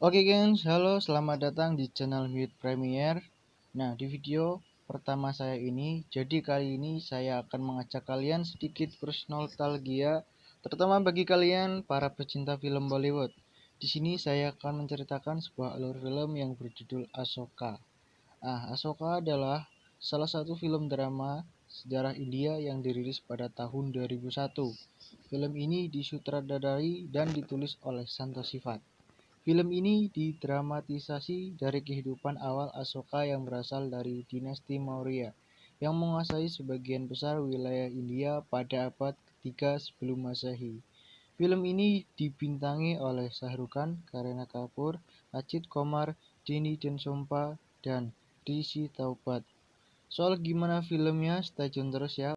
Oke gengs, halo, selamat datang di channel Mute Premier. Nah, di video pertama saya ini, jadi kali ini saya akan mengajak kalian sedikit bernostalgia, terutama bagi kalian para pecinta film Bollywood. Di sini saya akan menceritakan sebuah alur film yang berjudul Ashoka. Ashoka adalah salah satu film drama sejarah India yang dirilis pada tahun 2001. Film ini disutradarai dan ditulis oleh Santosh Sifat. Film ini didramatisasi dari kehidupan awal Ashoka yang berasal dari dinasti Maurya yang menguasai sebagian besar wilayah India pada abad ketiga sebelum Masehi. Film ini dibintangi oleh Shah Rukh Khan, Kareena Kapoor, Ajit Kumar, Jenny Densompa, dan Rishi Taubat. Soal gimana filmnya, stay tune terus ya.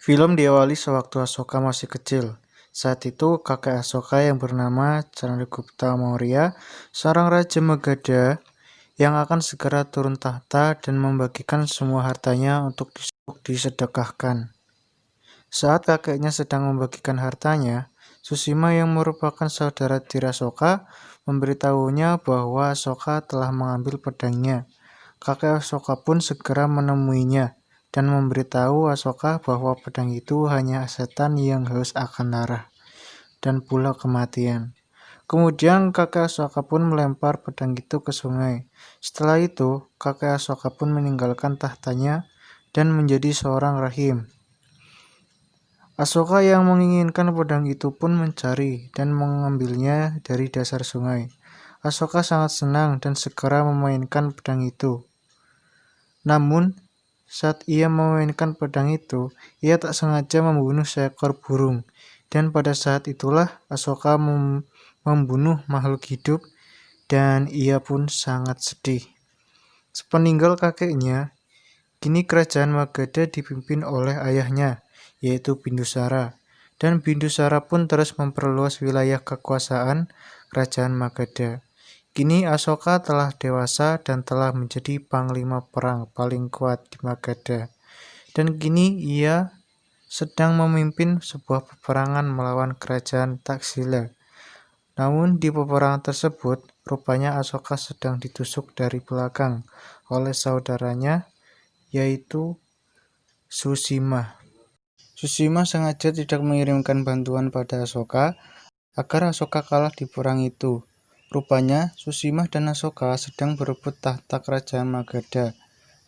Film diawali sewaktu Ashoka masih kecil. Saat itu, kakek Ashoka yang bernama Chandragupta Maurya, seorang raja Magadha yang akan segera turun tahta dan membagikan semua hartanya untuk disedekahkan. Saat kakeknya sedang membagikan hartanya, Susima yang merupakan saudara tiri Ashoka memberitahunya bahwa Ashoka telah mengambil pedangnya. Kakek Ashoka pun segera menemuinya dan memberitahu Ashoka bahwa pedang itu hanya setan yang haus akan darah dan pula kematian. Kemudian kakek Ashoka pun melempar pedang itu ke sungai. Setelah itu, kakek Ashoka pun meninggalkan tahtanya dan menjadi seorang rahim. Ashoka yang menginginkan pedang itu pun mencari dan mengambilnya dari dasar sungai. Ashoka sangat senang dan segera memainkan pedang itu. Namun, saat ia memainkan pedang itu, ia tak sengaja membunuh seekor burung. Dan pada saat itulah Ashoka membunuh makhluk hidup dan ia pun sangat sedih. Sepeninggal kakeknya, kini kerajaan Magadha dipimpin oleh ayahnya, yaitu Bindusara. Dan Bindusara pun terus memperluas wilayah kekuasaan kerajaan Magadha. Kini Ashoka telah dewasa dan telah menjadi panglima perang paling kuat di Magadha. Dan kini ia sedang memimpin sebuah peperangan melawan kerajaan Taksila. Namun di peperangan tersebut, rupanya Ashoka sedang ditusuk dari belakang oleh saudaranya, yaitu Susima. Susima sengaja tidak mengirimkan bantuan pada Ashoka agar Ashoka kalah di perang itu. Rupanya Susima dan Ashoka sedang berebut tahta kerajaan Magadha.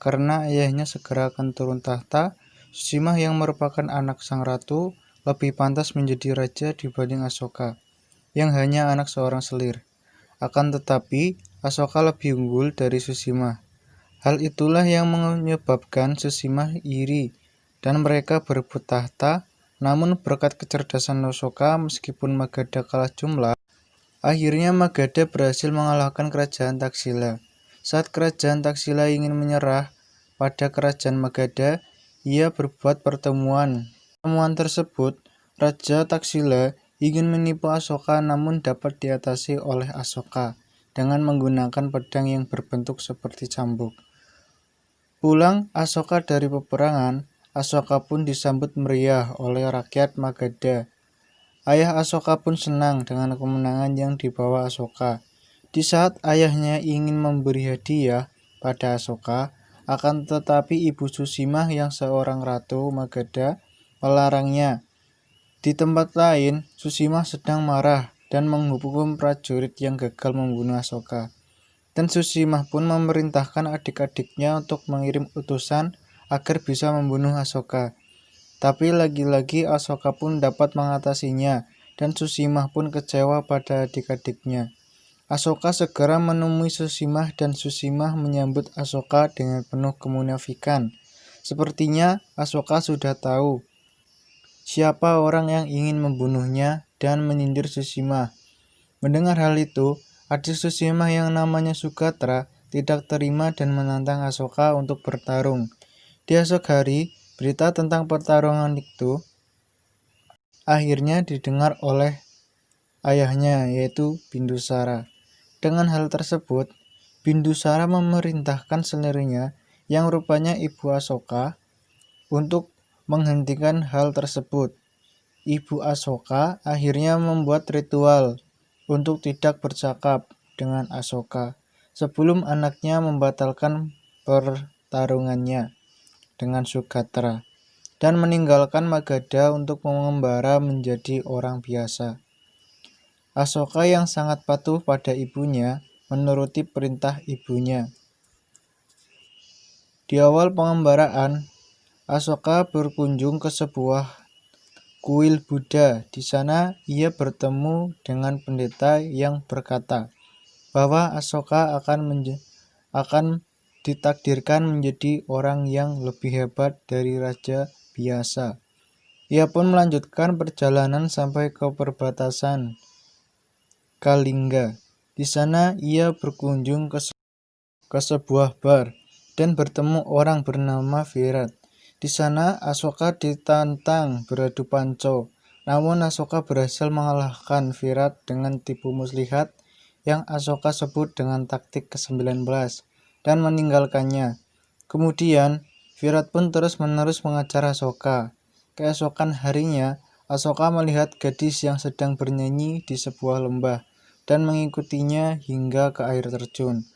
Karena ayahnya segera akan turun tahta, Susima yang merupakan anak sang ratu lebih pantas menjadi raja dibanding Ashoka, yang hanya anak seorang selir. Akan tetapi, Ashoka lebih unggul dari Susima. Hal itulah yang menyebabkan Susima iri dan mereka berebut tahta. Namun berkat kecerdasan Ashoka, meskipun Magadha kalah jumlah, akhirnya Magadha berhasil mengalahkan kerajaan Taksila. Saat kerajaan Taksila ingin menyerah pada kerajaan Magadha, ia berbuat pertemuan. Pertemuan tersebut, Raja Taksila ingin menipu Ashoka namun dapat diatasi oleh Ashoka dengan menggunakan pedang yang berbentuk seperti cambuk. Pulang Ashoka dari peperangan, Ashoka pun disambut meriah oleh rakyat Magadha. Ayah Ashoka pun senang dengan kemenangan yang dibawa Ashoka. Di saat ayahnya ingin memberi hadiah pada Ashoka, akan tetapi ibu Susima yang seorang ratu Magadha melarangnya. Di tempat lain, Susima sedang marah dan menghukum prajurit yang gagal membunuh Ashoka. Dan Susima pun memerintahkan adik-adiknya untuk mengirim utusan agar bisa membunuh Ashoka. Tapi lagi-lagi Ashoka pun dapat mengatasinya, dan Susima pun kecewa pada adik-adiknya. Ashoka segera menemui Susima dan Susima menyambut Ashoka dengan penuh kemunafikan. Sepertinya Ashoka sudah tahu siapa orang yang ingin membunuhnya dan menyindir Susima. Mendengar hal itu, adik Susima yang namanya Sugatra tidak terima dan menantang Ashoka untuk bertarung. Di esok hari, berita tentang pertarungan itu akhirnya didengar oleh ayahnya, yaitu Bindusara. Dengan hal tersebut, Bindusara memerintahkan selirnya yang rupanya ibu Ashoka untuk menghentikan hal tersebut. Ibu Asoka akhirnya membuat ritual untuk tidak bercakap dengan Asoka sebelum anaknya membatalkan pertarungannya dengan Sugatra dan meninggalkan Magadha untuk mengembara menjadi orang biasa. Asoka yang sangat patuh pada ibunya menuruti perintah ibunya. Di awal pengembaraan, Asoka berkunjung ke sebuah kuil Buddha. Di sana ia bertemu dengan pendeta yang berkata bahwa Asoka akan ditakdirkan menjadi orang yang lebih hebat dari raja biasa. Ia pun melanjutkan perjalanan sampai ke perbatasan Kalingga. Di sana ia berkunjung ke sebuah bar dan bertemu orang bernama Virat. Di sana Asoka ditantang beradu panco, namun Asoka berhasil mengalahkan Virat dengan tipu muslihat yang Asoka sebut dengan taktik ke-19 dan meninggalkannya. Kemudian Virat pun terus-menerus mengajar Asoka. Keesokan harinya, Asoka melihat gadis yang sedang bernyanyi di sebuah lembah dan mengikutinya hingga ke air terjun.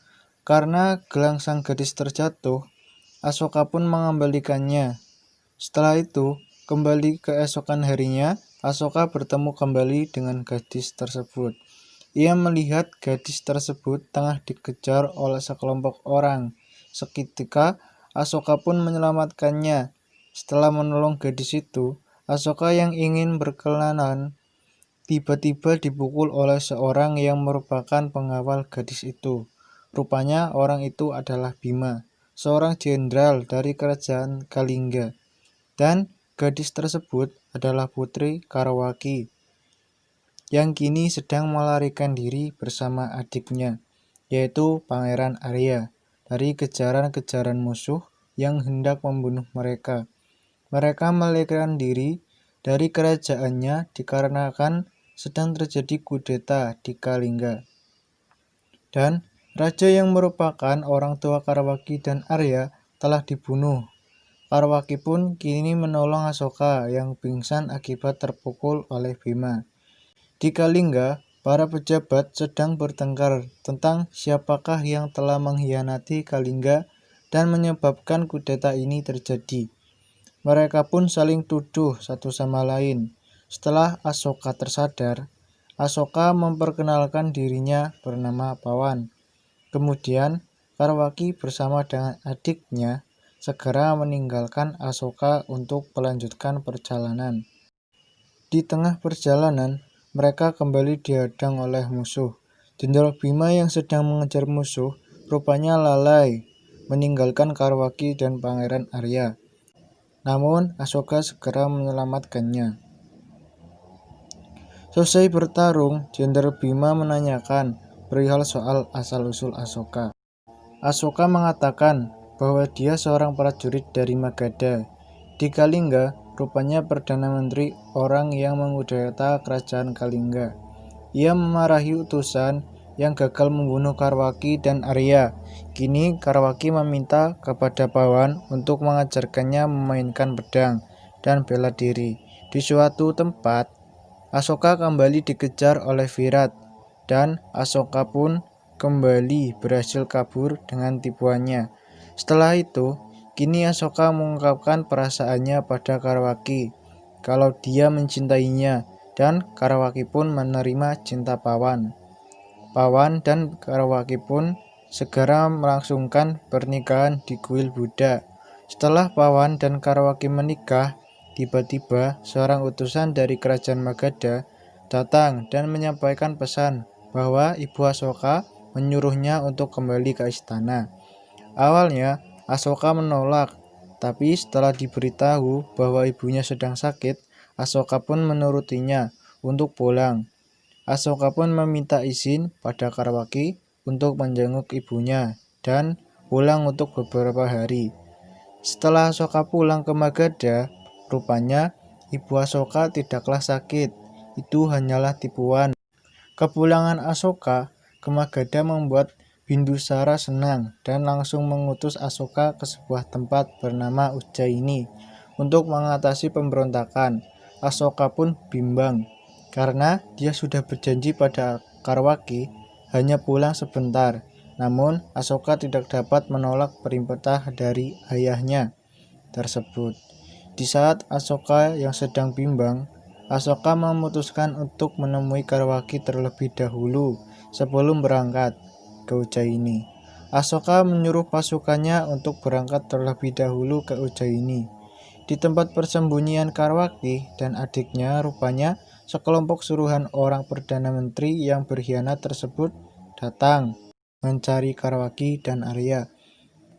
Karena gelang sang gadis terjatuh, Asoka pun mengembalikannya. Setelah itu, kembali keesokan harinya, Asoka bertemu kembali dengan gadis tersebut. Ia melihat gadis tersebut tengah dikejar oleh sekelompok orang. Seketika, Asoka pun menyelamatkannya. Setelah menolong gadis itu, Asoka yang ingin berkelanan tiba-tiba dipukul oleh seorang yang merupakan pengawal gadis itu. Rupanya orang itu adalah Bima, seorang jenderal dari kerajaan Kalingga. Dan gadis tersebut adalah putri Karawaki, yang kini sedang melarikan diri bersama adiknya, yaitu Pangeran Arya, dari kejaran-kejaran musuh yang hendak membunuh mereka. Mereka melarikan diri dari kerajaannya dikarenakan sedang terjadi kudeta di Kalingga. Dan raja yang merupakan orang tua Karawaki dan Arya telah dibunuh. Karawaki pun kini menolong Asoka yang pingsan akibat terpukul oleh Bima. Di Kalingga, para pejabat sedang bertengkar tentang siapakah yang telah mengkhianati Kalingga dan menyebabkan kudeta ini terjadi. Mereka pun saling tuduh satu sama lain. Setelah Asoka tersadar, Asoka memperkenalkan dirinya bernama Pawan. Kemudian, Karawaki bersama dengan adiknya segera meninggalkan Asoka untuk melanjutkan perjalanan. Di tengah perjalanan, mereka kembali dihadang oleh musuh. Jenderal Bima yang sedang mengejar musuh rupanya lalai, meninggalkan Karawaki dan Pangeran Arya. Namun, Asoka segera menyelamatkannya. Selesai bertarung, Jenderal Bima menanyakan perihal soal asal-usul Asoka. Asoka mengatakan bahwa dia seorang prajurit dari Magadha. Di Kalingga, rupanya Perdana Menteri orang yang mengudeta kerajaan Kalingga. Ia memarahi utusan yang gagal membunuh Karawaki dan Arya. Kini Karawaki meminta kepada Pawan untuk mengajarkannya memainkan pedang dan bela diri. Di suatu tempat, Asoka kembali dikejar oleh Virat, dan Asoka pun kembali berhasil kabur dengan tipuannya. Setelah itu, kini Asoka mengungkapkan perasaannya pada Karawaki, kalau dia mencintainya, dan Karawaki pun menerima cinta Pawan. Pawan dan Karawaki pun segera melangsungkan pernikahan di kuil Buddha. Setelah Pawan dan Karawaki menikah, tiba-tiba seorang utusan dari kerajaan Magadha datang dan menyampaikan pesan bahwa Ibu Asoka menyuruhnya untuk kembali ke istana. Awalnya Asoka menolak, tapi setelah diberitahu bahwa ibunya sedang sakit, Asoka pun menurutinya untuk pulang. Asoka pun meminta izin pada Karawaki untuk menjenguk ibunya dan pulang untuk beberapa hari. Setelah Asoka pulang ke Magadha, rupanya Ibu Asoka tidaklah sakit, itu hanyalah tipuan. Kepulangan Asoka ke Magadha membuat Bindusara senang dan langsung mengutus Asoka ke sebuah tempat bernama Ujjaini untuk mengatasi pemberontakan. Asoka pun bimbang karena dia sudah berjanji pada Karwaki hanya pulang sebentar. Namun Asoka tidak dapat menolak perintah dari ayahnya tersebut. Di saat Asoka yang sedang bimbang, Asoka memutuskan untuk menemui Karwaki terlebih dahulu sebelum berangkat ke Ujjaini. Asoka menyuruh pasukannya untuk berangkat terlebih dahulu ke Ujjaini. Di tempat persembunyian Karwaki dan adiknya, rupanya sekelompok suruhan orang Perdana Menteri yang berkhianat tersebut datang mencari Karwaki dan Arya.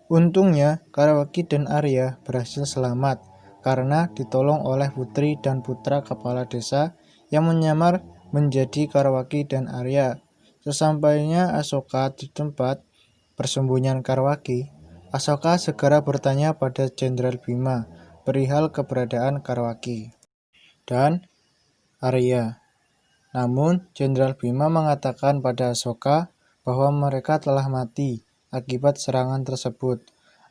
Untungnya, Karwaki dan Arya berhasil selamat karena ditolong oleh putri dan putra kepala desa yang menyamar menjadi Karwaki dan Arya. Sesampainya Asoka di tempat persembunyian Karwaki, Asoka segera bertanya pada Jenderal Bima perihal keberadaan Karwaki dan Arya. Namun, Jenderal Bima mengatakan pada Asoka bahwa mereka telah mati akibat serangan tersebut.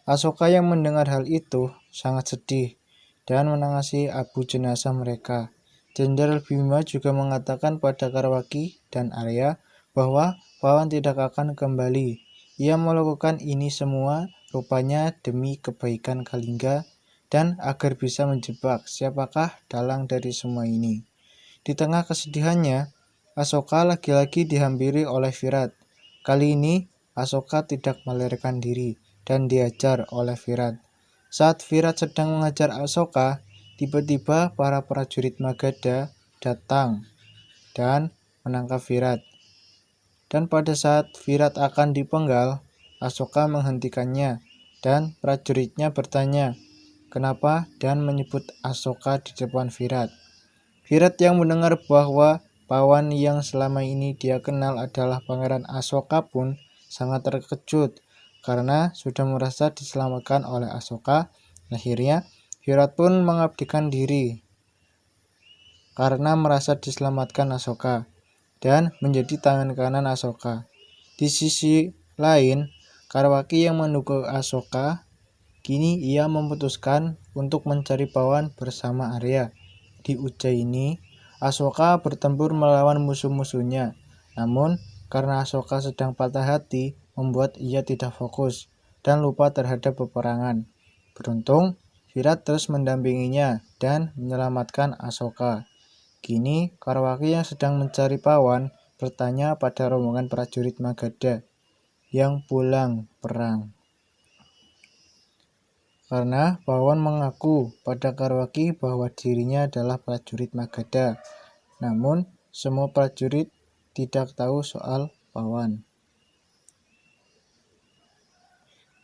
Asoka yang mendengar hal itu sangat sedih dan menangisi abu jenazah mereka. Jenderal Bima juga mengatakan pada Karwaki dan Arya bahwa Pawan tidak akan kembali. Ia melakukan ini semua rupanya demi kebaikan Kalingga dan agar bisa menjebak siapakah dalang dari semua ini. Di tengah kesedihannya, Asoka lagi-lagi dihampiri oleh Virat. Kali ini Asoka tidak melarikan diri dan diajar oleh Virat. Saat Virat sedang mengajar Asoka, tiba-tiba para prajurit Magadha datang dan menangkap Virat. Dan pada saat Virat akan dipenggal, Asoka menghentikannya dan prajuritnya bertanya kenapa dan menyebut Asoka di depan Virat. Virat yang mendengar bahwa pawan yang selama ini dia kenal adalah Pangeran Asoka pun sangat terkejut karena sudah merasa diselamatkan oleh Asoka. Akhirnya Virat pun mengabdikan diri karena merasa diselamatkan Asoka dan menjadi tangan kanan Asoka. Di sisi lain, Karwaki yang mendukung Asoka, kini ia memutuskan untuk mencari pawan bersama Arya. Di Ujjaini, Asoka bertempur melawan musuh-musuhnya. Namun, karena Asoka sedang patah hati, membuat ia tidak fokus dan lupa terhadap peperangan. Beruntung, Virat terus mendampinginya dan menyelamatkan Asoka. Kini, Karwaki yang sedang mencari pawan bertanya pada rombongan prajurit Magadha yang pulang perang. Karena pawan mengaku pada Karwaki bahwa dirinya adalah prajurit Magadha. Namun, semua prajurit tidak tahu soal pawan.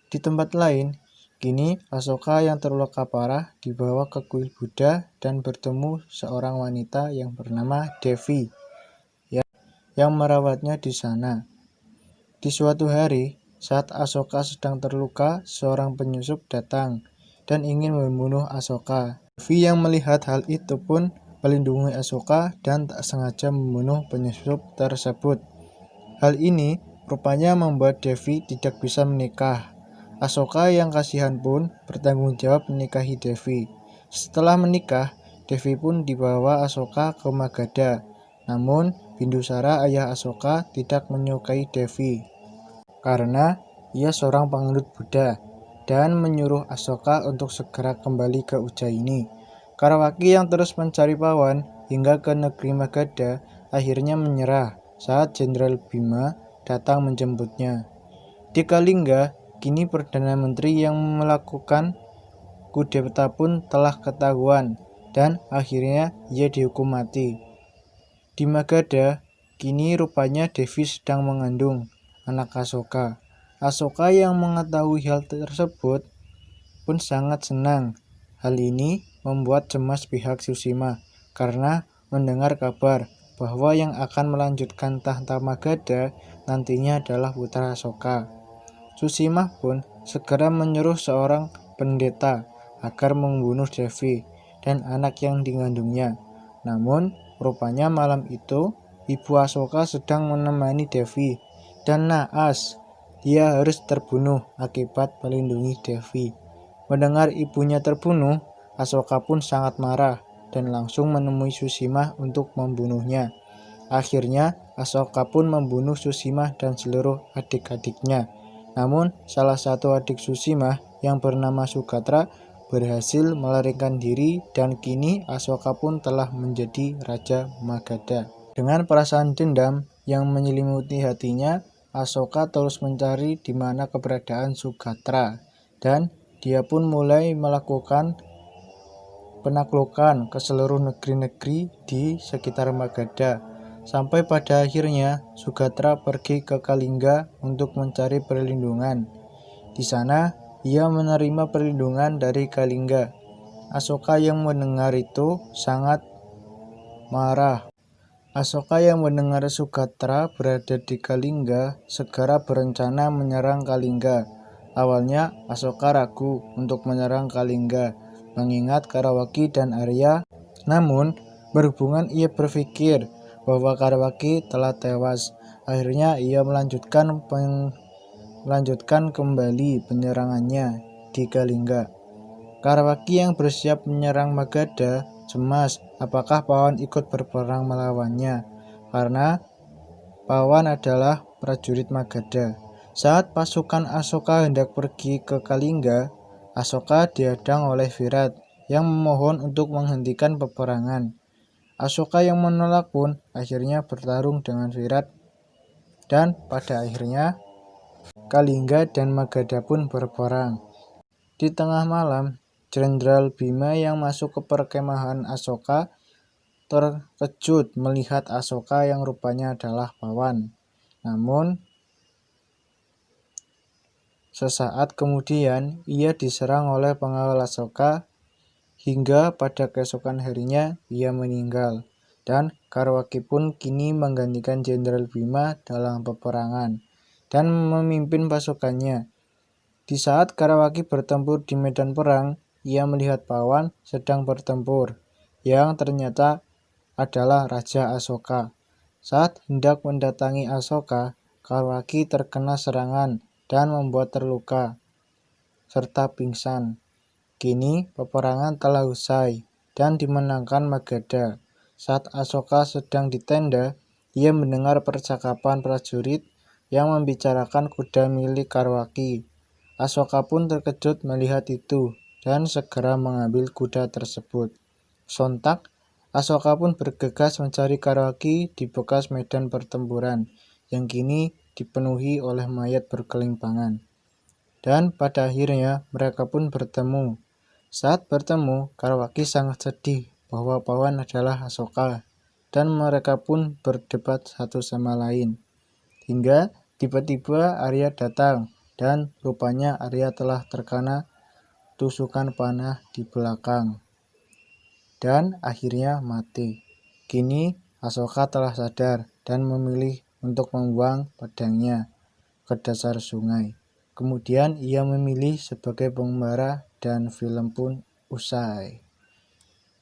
Di tempat lain, kini Asoka yang terluka parah dibawa ke kuil Buddha dan bertemu seorang wanita yang bernama Devi yang merawatnya di sana. Di suatu hari, saat Asoka sedang terluka, seorang penyusup datang dan ingin membunuh Asoka. Devi yang melihat hal itu pun melindungi Asoka dan tak sengaja membunuh penyusup tersebut. Hal ini rupanya membuat Devi tidak bisa menikah. Asoka yang kasihan pun bertanggung jawab menikahi Devi. Setelah menikah, Devi pun dibawa Asoka ke Magadha. Namun, Bindusara ayah Asoka tidak menyukai Devi karena ia seorang penganut Buddha dan menyuruh Asoka untuk segera kembali ke Ujjaini. Karwaki yang terus mencari pawan hingga ke negeri Magadha akhirnya menyerah saat Jenderal Bima datang menjemputnya. Di Kalingga, kini Perdana Menteri yang melakukan kudeta pun telah ketahuan dan akhirnya ia dihukum mati. Di Magadha, kini rupanya Devi sedang mengandung anak Asoka. Asoka yang mengetahui hal tersebut pun sangat senang. Hal ini membuat cemas pihak Susima karena mendengar kabar bahwa yang akan melanjutkan tahta Magadha nantinya adalah putra Asoka. Susima pun segera menyuruh seorang pendeta agar membunuh Devi dan anak yang dikandungnya. Namun, rupanya malam itu ibu Asoka sedang menemani Devi dan naas, dia harus terbunuh akibat melindungi Devi. Mendengar ibunya terbunuh, Asoka pun sangat marah dan langsung menemui Tsushima untuk membunuhnya. Akhirnya, Asoka pun membunuh Tsushima dan seluruh adik-adiknya. Namun, salah satu adik Tsushima yang bernama Sugatra berhasil melarikan diri dan kini Asoka pun telah menjadi Raja Magadha. Dengan perasaan dendam yang menyelimuti hatinya, Asoka terus mencari di mana keberadaan Sugatra dan dia pun mulai melakukan penaklukan ke seluruh negeri-negeri di sekitar Magadha. Sampai pada akhirnya Sugatra pergi ke Kalingga untuk mencari perlindungan. Di sana ia menerima perlindungan dari Kalingga. Asoka yang mendengar itu sangat marah. Asoka yang mendengar Sugatra berada di Kalingga segera berencana menyerang Kalingga. Awalnya Asoka ragu untuk menyerang Kalingga mengingat Karawaki dan Arya. Namun berhubungan ia berpikir bahwa Karawaki telah tewas. Akhirnya ia melanjutkan kembali penyerangannya di Kalingga. Karawaki yang bersiap menyerang Magadha cemas apakah Pawan ikut berperang melawannya, karena Pawan adalah prajurit Magadha. Saat pasukan Asoka hendak pergi ke Kalingga, Asoka dihadang oleh Virat yang memohon untuk menghentikan peperangan. Asoka yang menolak pun akhirnya bertarung dengan Virat dan pada akhirnya Kalingga dan Magadha pun berperang. Di tengah malam, Jenderal Bima yang masuk ke perkemahan Asoka terkejut melihat Asoka yang rupanya adalah Pawan. Namun, sesaat kemudian ia diserang oleh pengawal Asoka hingga pada keesokan harinya ia meninggal. Dan Karawaki pun kini menggantikan Jenderal Bima dalam peperangan dan memimpin pasukannya. Di saat Karawaki bertempur di medan perang, ia melihat Pawan sedang bertempur, yang ternyata adalah Raja Asoka. Saat hendak mendatangi Asoka, Karawaki terkena serangan dan membuat terluka, serta pingsan. Kini peperangan telah usai dan dimenangkan Magadha. Saat Asoka sedang di tenda, ia mendengar percakapan prajurit yang membicarakan kuda milik Karawaki. Asoka pun terkejut melihat itu dan segera mengambil kuda tersebut. Sontak, Asoka pun bergegas mencari Karawaki di bekas medan pertempuran yang kini dipenuhi oleh mayat berkelimpangan. Dan pada akhirnya mereka pun bertemu. Saat bertemu, Karawaki sangat sedih bahwa Pawan adalah Asoka dan mereka pun berdebat satu sama lain. Hingga tiba-tiba Arya datang. Dan rupanya Arya telah terkena tusukan panah di belakang dan akhirnya mati. Kini Asoka telah sadar dan memilih untuk membuang pedangnya ke dasar sungai. Kemudian ia memilih sebagai pengembara dan film pun usai.